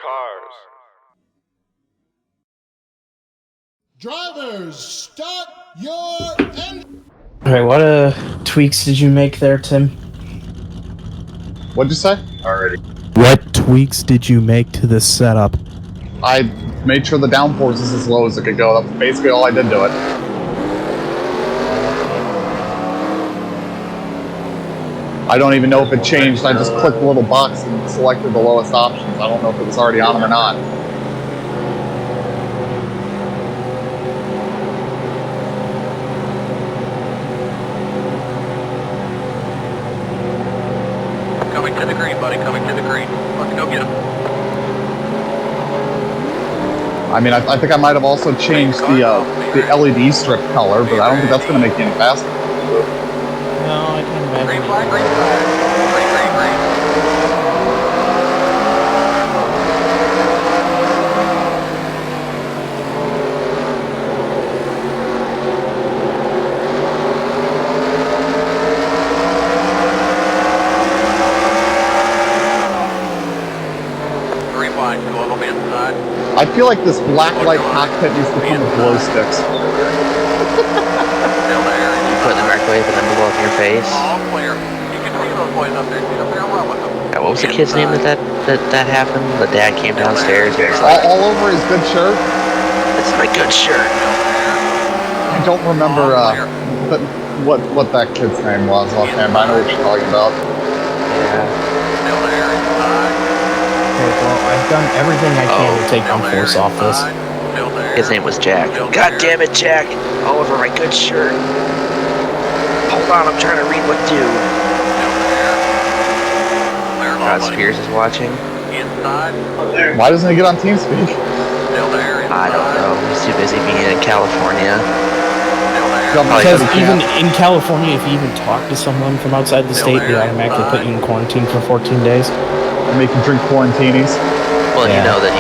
cars. Drivers, start your engine. Alright, what tweaks did you make there, Tim? What'd you say? What tweaks did you make to this setup? I made sure the downforce is as low as it could go. That's basically all I did to it. I don't even know if it changed. I just clicked the little box and selected the lowest options. I don't know if it was already on them or not. Coming to the green, buddy. Coming to the green. Let's go get him. I mean, I think I might have also changed the LED strip color, but I don't think that's going to make it any faster. No, I can imagine. Green flag, green flag. Green, green, green. Green line, go up inside. I feel like this black light cockpit needs to come with glow sticks. Still there. Put the microwave and then blow up in your face. All clear. You can see those boys up there. Get up there and run with them. Yeah, what was the kid's name that happened? The dad came downstairs and was like, All over his good shirt. "This is my good shirt." I don't remember what that kid's name was offhand, but I know what you're talking about. Yeah. Still there inside. Okay, well, I've done everything I can to take Still there downforce off this. inside. Still there. His name was Jack. God damn it, Jack! All over my good shirt. Hold on, I'm trying to read what do. Still there. Clear God, all, buddy. Spears is watching. Inside. Why doesn't he get on TeamSpeak? Still there inside. I don't know. He's too busy being in California. Still there. Probably Because he even can't. in California, if you even talk to someone from outside the state, they automatically put you in quarantine for 14 days. And make him drink quarantinis. Well, Yeah. you know that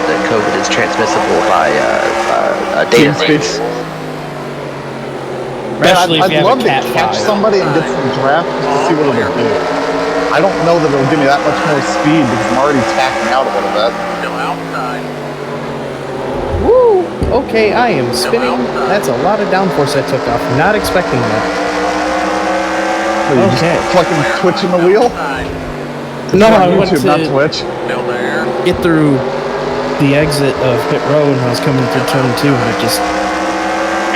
that COVID is transmissible by data TeamSpeak. links. Man, Especially if you I'd have love a to Cat catch 5. somebody and get some draft just to see what it'll do. I don't know that it'll give me that much more speed because I'm already tacking out a little bit. Still outside. Woo! Okay, I am spinning. That's a lot of downforce I took off. Not expecting that. What, are you Okay. just fucking twitching the wheel? Outside. No, It's I on went YouTube, not to Twitch. Still there. get through the exit of pit road and I was coming through turn 2 and it just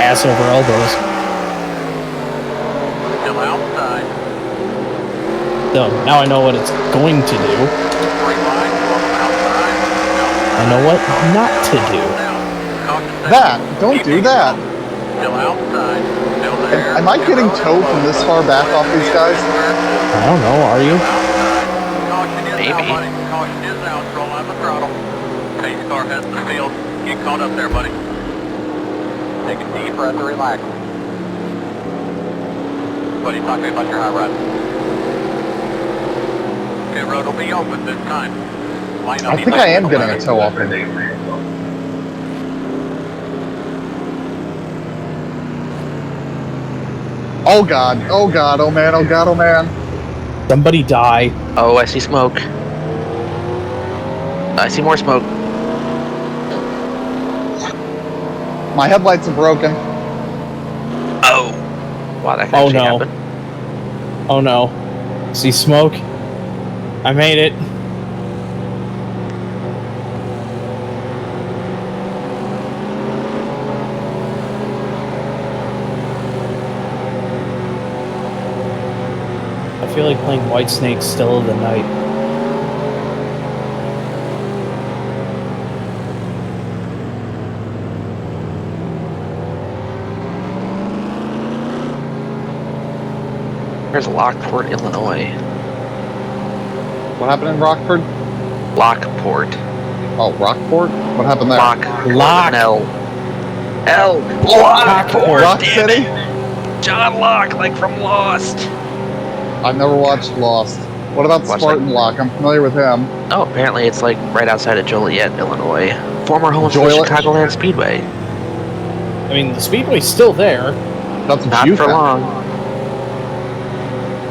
ass over elbows. Still outside. So now I know what it's going to do. Green line, go up outside. I know what not to do. That, don't do that. Still outside. Still there. Am I getting towed from this far back off these guys? I don't know, are you? Caution is Maybe. out, buddy. Caution is out. Roll on the throttle. Pace car heads the field. Get caught up there, buddy. Take a deep breath and relax. Buddy, talk to me about your high rod. Okay, road will be open this time. Line up I think I am getting a tow off him. Oh god, oh god, oh man, oh god, oh man. Somebody die. Oh, I see smoke. I see more smoke. My headlights are broken. Oh! Wow, that can Oh, actually no. happen. Oh no. See smoke? I made it. I feel like playing Whitesnake Still of the Night. There's Lockport, Illinois. What happened in Rockford? Lockport. Oh, Rockport? What happened there? Lock. L. Lockport. Rock damn City? it. John Locke, like from Lost. I've never watched Lost. What about Watch Spartan Locke? I'm familiar with him. Oh, apparently it's like right outside of Joliet, Illinois. Former home of the Joliet? Chicagoland Speedway. I mean, the Speedway's still there. That's what Not you for found. long.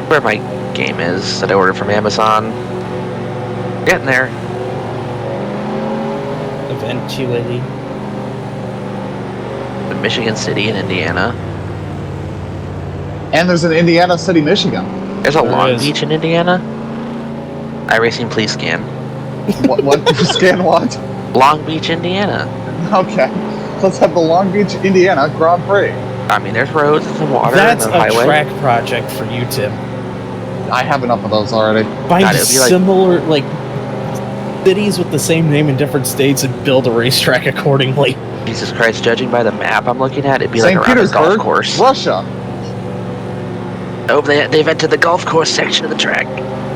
Where my game is that I ordered from Amazon. Getting there. Eventually. Michigan City in Indiana. And there's an Indiana City, Michigan. There's a There Long is. Beach in Indiana. iRacing, please scan. What? Scan what? Long Beach, Indiana. Okay. Let's have the Long Beach, Indiana Grand Prix. I mean, there's roads and some water That's and a a highway. track project for you, Tim. I have enough of those already. Find God, it'd be like- similar, like, cities with the same name in different states and build a racetrack accordingly. Jesus Christ, judging by the map I'm looking at, it'd be St. like around a golf Petersburg, course. Russia. Oh, they've entered the golf course section of the track.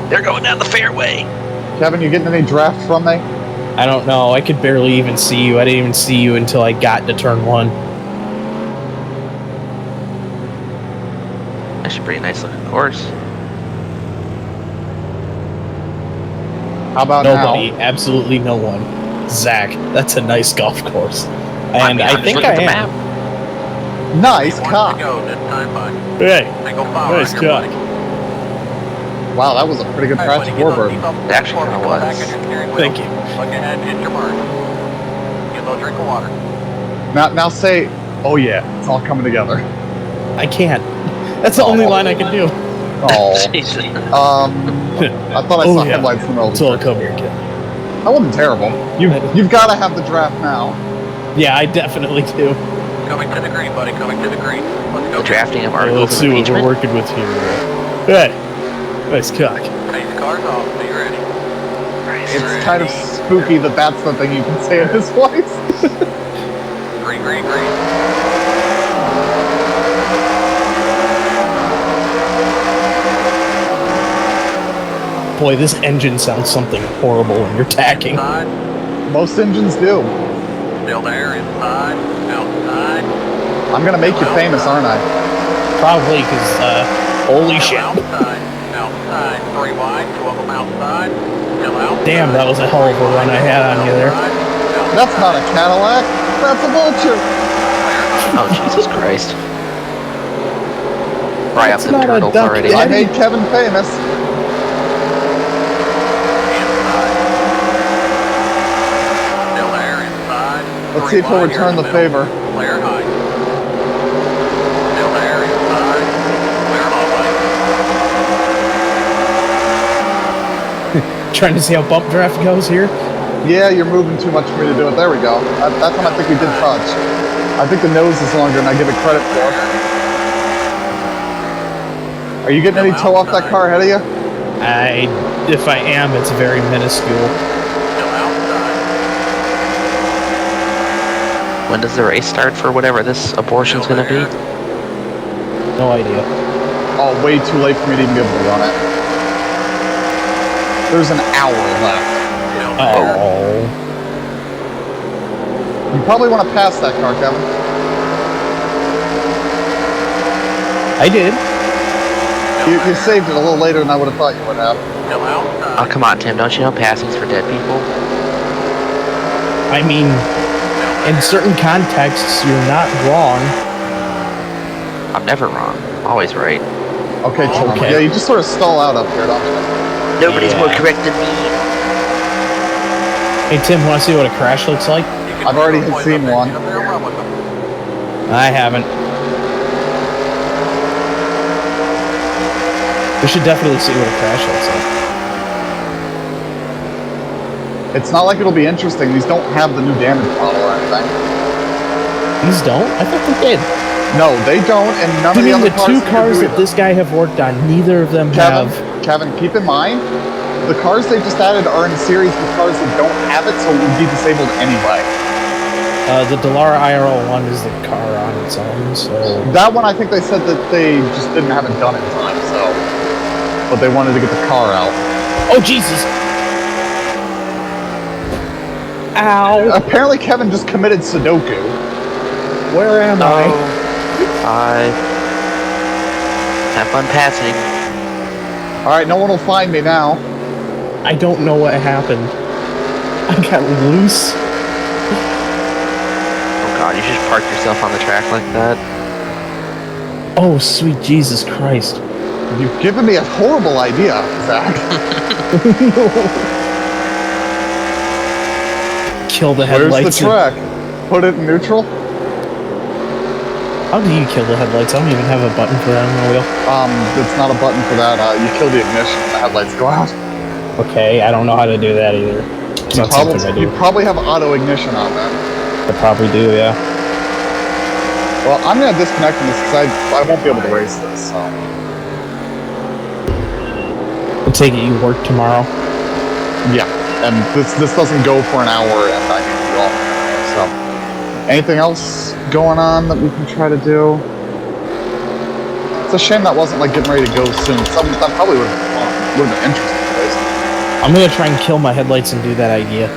They're going down the fairway. Kevin, you getting any draft from me? I don't know. I could barely even see you. I didn't even see you until I got to turn 1. That's a pretty nice looking course. How about Nobody. now? Absolutely no one. Zach, that's a nice golf course. And mean, I I'm just think looking I at the am. map. Nice One cock. to go this time, bud. Hey, Single power nice on your cock. buddy. Wow, that was a pretty good All right, patch buddy, of get those warbird. seatbelts It actually before we kinda go was. back on your steering wheel. Thank you. Look ahead, hit your mark. Get a little drink of water. Now say, oh yeah, it's all coming together. I can't. That's the only line I can do. Oh, Jesus. I thought I Oh, saw yeah. headlights from over It's all there. come here, kid. That wasn't terrible. You've got to have the draft now. Yeah, I definitely do. Coming to the green, buddy. Coming to the green. Let's go. The drafting of Well, articles let's of see what we're impeachment. working with here. Hey, nice cock. Take the cars off. Be ready. It's kind of spooky that that's the thing you can say in his voice. Green, green, green. Boy, this engine sounds something horrible when you're tacking. Inside. Most engines do. Still there. Inside. Outside. I'm gonna make you famous, aren't I? Probably because, holy Still shit. outside. Outside. 3 wide. 2 of them outside. Still outside. Damn, that was a hell of a run I had on you there. That's not a Cadillac. That's a Vulture. Oh, Jesus Christ. Fry up That's the not a turtles duck, already. I Daddy. made Kevin famous. Still there, inside. Let's 3 see if he'll wide, return here the in middle. favor. Clear high. Still there, inside. Clear low, Trying to see how bump draft goes here. Yeah, you're moving too much for me to do it. There we go. That time I think we did touch. I think the nose is longer than I give it credit for. Are you getting any toe off that car ahead of you? If I am, it's very minuscule. Still outside. When does the race start for whatever this abortion's Still gonna be? there. No idea. Oh, way too late for me to even be able to run it. There's an hour left. Still there. Oh. You probably want to pass that car, Kevin. I did. You saved it a little later than I would have thought you would have. Still outside. Oh, come on, Tim. Don't you know passing's for dead people? I mean, in certain contexts, you're not wrong. I'm never wrong. I'm always right. Okay, Tom. Okay. Yeah, you just sort of stall out up here, don't you? Nobody's more correct than me. Hey, Tim, want to see what a crash looks like? You can I've already throw had boys seen up there. one. Get up there and run with them. I haven't. We should definitely see what a crash looks like. It's not like it'll be interesting. These don't have the new damage model or anything. These don't? I thought they did. No, they don't, and none You of the mean other the cars two seem to cars do that either. this guy have worked on, neither of them have... Kevin, keep in mind, the cars they just added are in series with cars that don't have it, so it would be disabled anyway. The Dallara IRL 1 is the car on its own, so... That one, I think they said that they just didn't have it done in time, so... But they wanted to get the car out. Oh, Jesus! Ow! Apparently Kevin just committed Sudoku. Where am I? Bye. Have fun passing. Alright, no one will find me now. I don't know what happened. I got loose. Oh god, you should park yourself on the track like that. Oh, sweet Jesus Christ. You've given me a horrible idea, Zach. kill the Where's headlights. the track? Put it in neutral? How do you kill the headlights? I don't even have a button for that on the wheel. It's not a button for that. You kill the ignition and the headlights go out. Okay, I don't know how to do that either. It's not something I do. You probably have auto ignition on that. I probably do, yeah. Well, I'm gonna disconnect from this because I won't be able to race this, so. I'll take it you work tomorrow. Yeah, and this doesn't go for an hour and I need to be off. So, anything else going on that we can try to do? It's a shame that wasn't like getting ready to go soon. That probably would have been fun. Would have been interesting to race. I'm gonna try and kill my headlights and do that idea.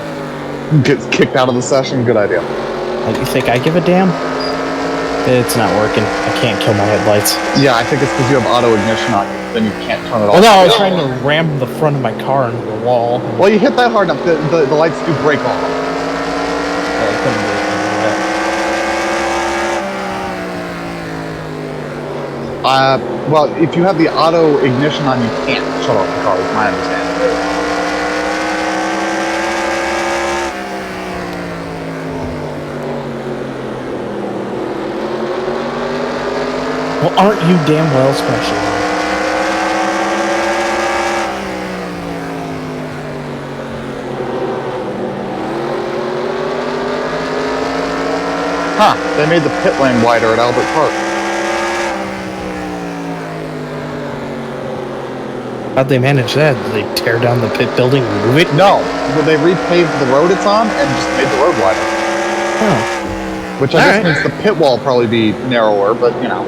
Get kicked out of the session, good idea. You think I give a damn? It's not working. I can't kill my headlights. Yeah, I think it's because you have auto ignition on you, then you can't turn it off. Oh no, I was trying to ram the front of my car into the wall. Well, you hit that hard enough, the lights do break off. Yeah, I couldn't do that. Well, if you have the auto ignition on, you can't shut off the car, is my understanding. Well, aren't you damn well special? Huh, they made the pit lane wider at Albert Park. How'd they manage that? Did they tear down the pit building and move it? No, they repaved the road it's on and just made the road wider. Oh. Which I guess means the pit wall will probably be narrower, but you know.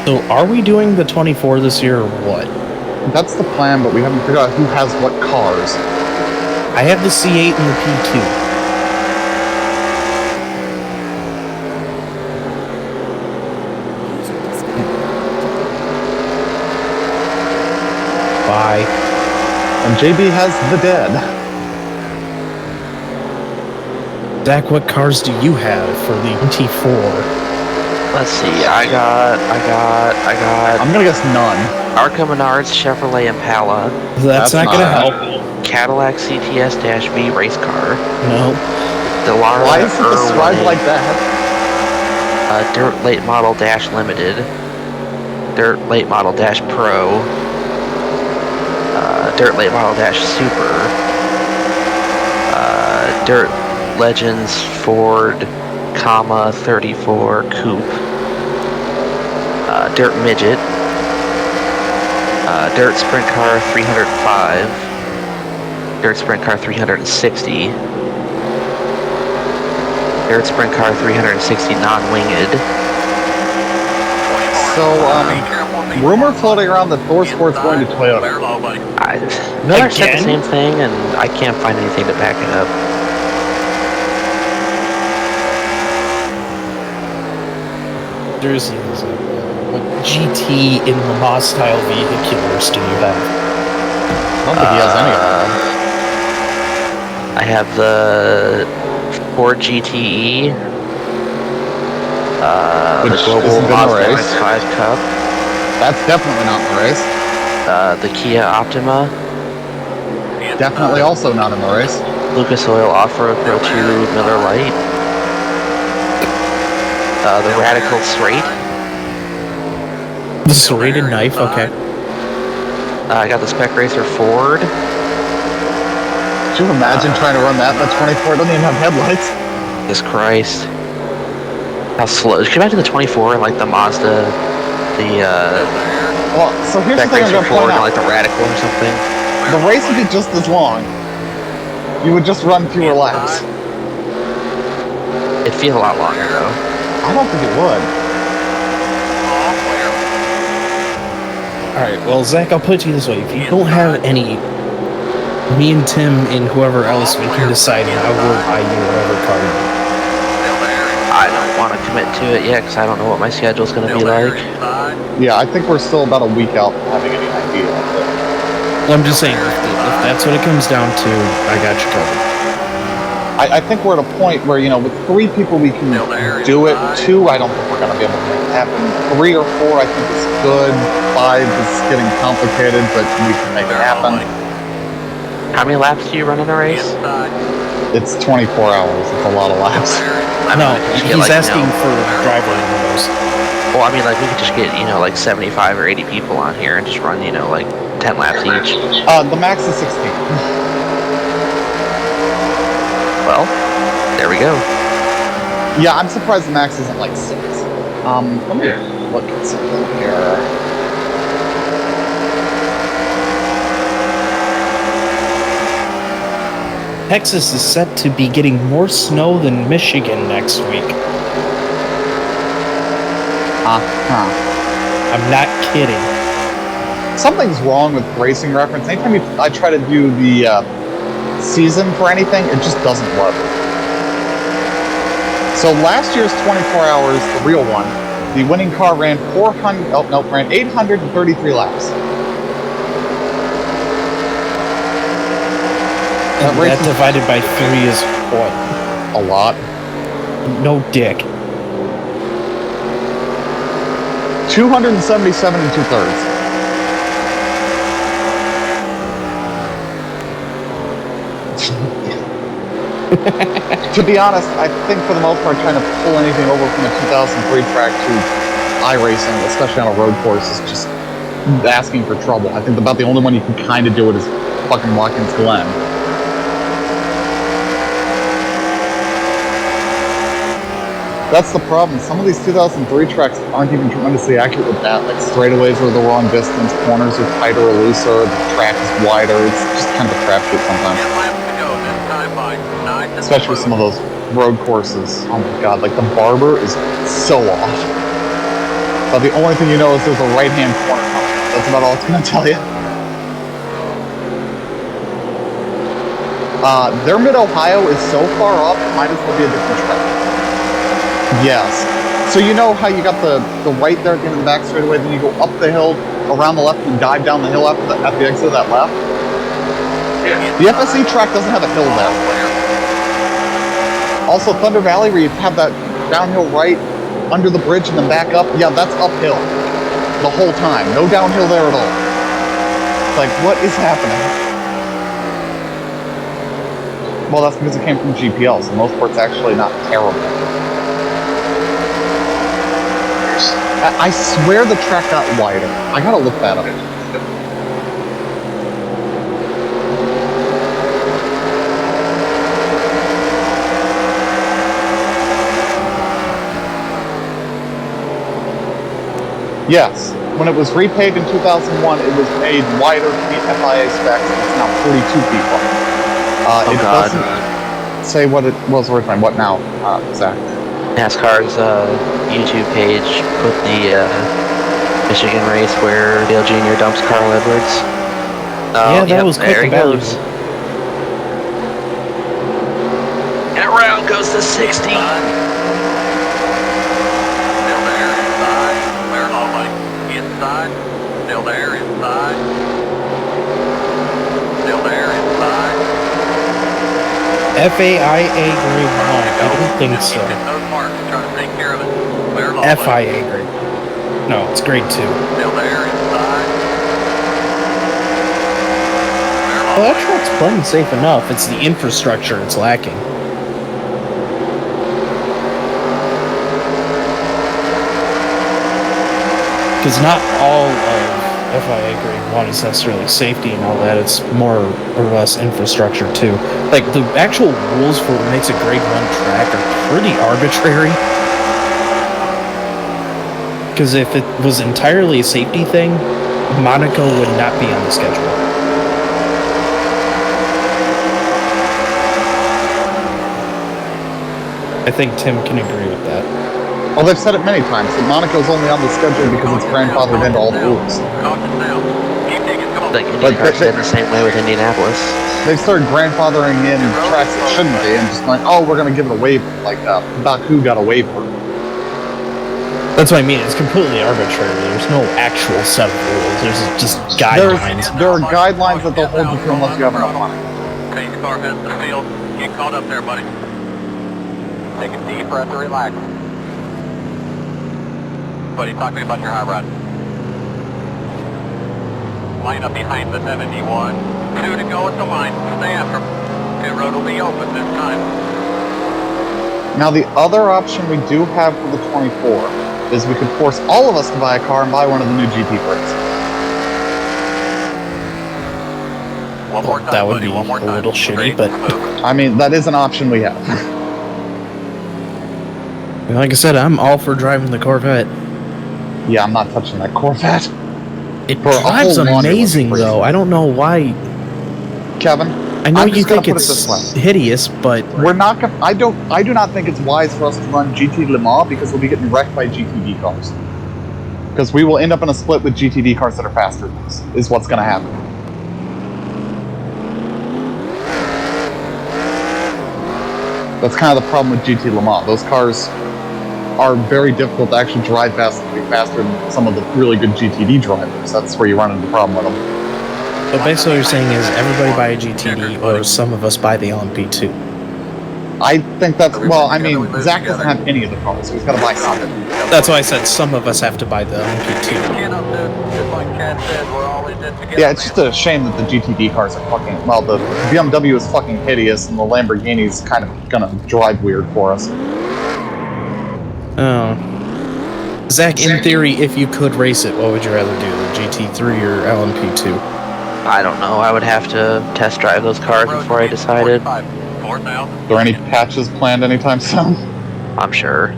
So, are we doing the 24 this year or what? That's the plan, but we haven't figured out who has what cars. I have the C8 and the P2. Bye. And JB has the dead. Zach, what cars do you have for the T4? Let's see, I got I'm gonna guess none. Arca Menards Chevrolet Impala, That's not gonna help. Cadillac CTS-V race car, No. Delara Why is it described Irwin, like that? Dirt Late Model Dash Limited, Dirt Late Model Dash Pro, Dirt Late Model Dash Super, Dirt Legends Ford, 34 Coupe, Dirt Midget, Dirt Sprint Car 305, Dirt Sprint Car 360, Dirt Sprint Car 360 non-winged. So, rumor floating around that Thor Sport's going to Toyota. Miller said the same thing, and I can't find anything to back it up. There's what GT in the Moss style vehiculars do you have? I don't think he has any of them. I have the Ford GTE, the Global isn't in the Mazda race. X5 Cup, That's definitely not in the race. the Kia Optima, Definitely also not in the race. Lucas Oil Off-Road Pro 2 Miller Lite, the Radical Straight. The serrated knife, okay. I got the Spec Racer Ford. Could you imagine trying to run that in the 24? It doesn't even have headlights. Jesus Christ. How slow. Can you imagine the 24 and like the Mazda, Well, so here's the Spec thing I'm Racer going to Ford point and out. like the Radical or something? The race would be just as long. You would just run fewer laps. It'd feel a lot longer though. I don't think it would. Alright, well, Zach, I'll put it to you this way. If you don't have any, me and Tim and whoever else, we can decide and I will buy you whatever car you want. I don't want to commit to it yet because I don't know what my schedule's going to be like. Yeah, I think we're still about a week out from having any idea. Well, I'm just saying, if that's what it comes down to, I got you covered. I think we're at a point where, you know, with 3 people we can do it. 2, I don't think we're going to be able to make it happen. 3 or 4, I think is good. 5 is getting complicated, but we can make it happen. How many laps do you run in the race? It's 24 hours. It's a lot of laps. No, he's asking for driver windows. Well, I mean, like, we could just get, you know, like 75 or 80 people on here and just run, you know, like 10 laps each. The max is 16. Well, there we go. Yeah, I'm surprised the max isn't like 6. Let me look at something here. Texas is set to be getting more snow than Michigan next week. I'm not kidding. Something's wrong with Racing Reference. Anytime I try to do the season for anything, it just doesn't load. So last year's 24 hours, the real one, the winning car ran 833 laps. And that divided by 3 is what? A lot. No dick. 277 and 2/3. To be honest, I think for the most part, trying to pull anything over from a 2003 track to iRacing, especially on a road course, is just asking for trouble. I think about the only one you can kind of do it is fucking Watkins Glen. That's the problem. Some of these 2003 tracks aren't even tremendously accurate with that. Like straightaways are the wrong distance, corners are tighter or looser, the track is wider. It's just kind of a crapshoot sometimes. Especially with some of those road courses. Oh my god, like the barber is so off. But the only thing you know is there's a right-hand corner coming. That's about all it's going to tell you. Their Mid-Ohio is so far up, it might as well be a different track. Yes. So you know how you got the right there at the end of the back straightaway, then you go up the hill, around the left, and dive down the hill at the exit of that left? The FSE track doesn't have a hill there. Also, Thunder Valley, where you have that downhill right under the bridge and then back up, yeah, that's uphill the whole time. No downhill there at all. It's like, what is happening? Well, that's because it came from GPL, so most parts actually not terrible. I swear the track got wider. I gotta look that up. Yes, when it was repaved in 2001, it was made wider to meet FIA specs, and it's now 42 feet wide. It doesn't say what it was originally. What now, Zach? NASCAR's YouTube page put the Michigan race where Dale Jr. dumps Carl Edwards. Yeah, that was there he quick about goes. And around goes the 60. Still there inside. Still there inside. FAIA grade 1. I don't think so. FIA grade. No, it's grade 2. Still there inside. Well, that track's plenty safe enough. It's the infrastructure it's lacking. Because not all of FIA grade 1 is necessarily safety and all that. It's more or less infrastructure too. Like the actual rules for what makes a grade 1 track are pretty arbitrary. Because if it was entirely a safety thing, Monaco would not be on the schedule. I think Tim can agree with that. Well, they've said it many times that Monaco's only on the schedule because it's grandfathered into all the rules. Caution now. Keep taking going. Like But IndyCar's been the same way with Indianapolis. They've started grandfathering in tracks that shouldn't be and just like, oh, we're going to give it a waiver. Like, Baku got a waiver. That's what I mean. It's completely arbitrary. There's no actual set of rules. There's just guidelines. There are guidelines that they'll hold you to unless you have enough money. Pace car heads the field. Get caught up there, buddy. Take a deep breath to relax. Buddy, talk to me about your high rod. Line up behind the 71. 2 to go at the line. Stay after him. Pit road will be open this time. Now, the other option we do have for the 24 is we could force all of us to buy a car and buy one of the new GT brakes. One more time, That would buddy. be One more a time. little shitty, Great. but Move. I mean, that is an option we have. like I said, I'm all for driving the Corvette. Yeah, I'm not touching that Corvette. It For a drives whole laundry amazing, list for you. though. I don't know why. Kevin, I know I'm you just gonna think put it this it's way. hideous, but We're not gonna, I do not think it's wise for us to run GT Le Mans because we'll be getting wrecked by GTD cars. Because we will end up in a split with GTD cars that are faster than us, is what's going to happen. That's kind of the problem with GT Le Mans. Those cars are very difficult to actually drive fast and be faster than some of the really good GTD drivers. That's where you run into the problem with them. But basically what you're saying is everybody buy a GTD or some of us buy the LMP2. I think that's, well, I mean, Zach doesn't have any of the cars, so he's got to buy something. That's why I said some of us have to buy the LMP2. Cannot do, just like Cat said, we're always in together. Yeah, it's just a shame that the GTD cars are fucking, well, the BMW is fucking hideous and the Lamborghini's kind of gonna drive weird for us. Oh. Zach, in theory, if you could race it, what would you rather do, the GT3 or LMP2? I don't know. I would have to test drive those cars before I decided. North now. Are there any patches planned anytime soon? I'm sure.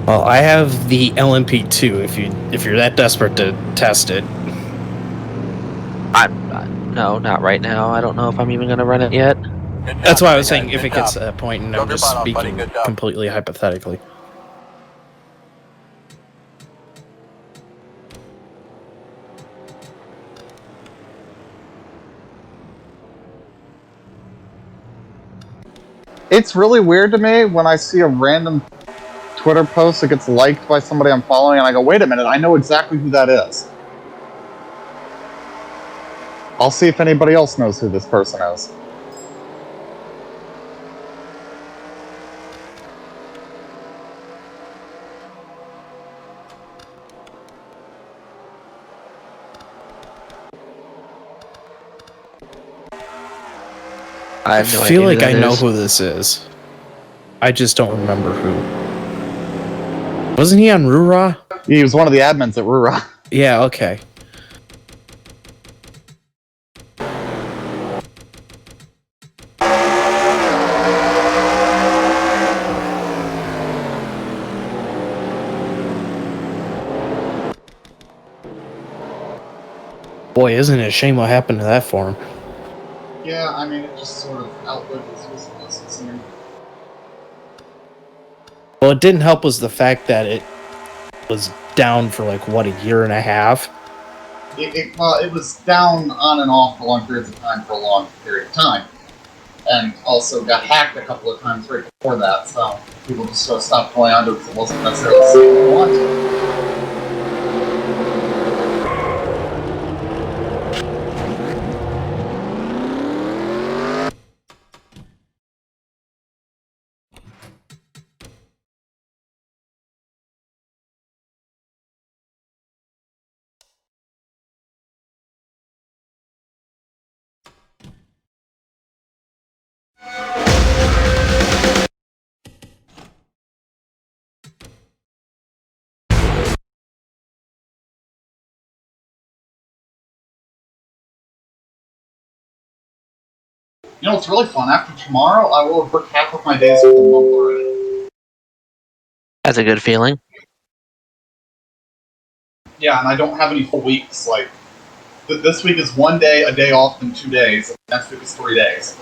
Well, I have the LMP2 if you're that desperate to test it. No, not right now. I don't know if I'm even going to run it yet. That's why I was saying if it gets to that point, and I'm just speaking completely hypothetically. It's really weird to me when I see a random Twitter post that gets liked by somebody I'm following and I go, wait a minute, I know exactly who that is. I'll see if anybody else knows who this person is. I have no feel idea like who I that know is. who this is. I just don't remember who. Wasn't he on Rura? He was one of the admins at Rura. Yeah, okay. Boy, isn't it a shame what happened to that for him? Yeah, I mean, it just sort of outlived its usefulness, it seemed. Well, it didn't help was the fact that it was down for like, what, a year and a half? Well, it was down on and off for long periods of time for a long period of time. And also got hacked a couple of times right before that, so people just sort of stopped going onto it because it wasn't necessarily the same they wanted. You know what's really fun? After tomorrow, I will have worked half of my days with a month already. That's a good feeling. Yeah, and I don't have any full weeks. Like, this week is 1 day, a day off, and 2 days. Next week is 3 days.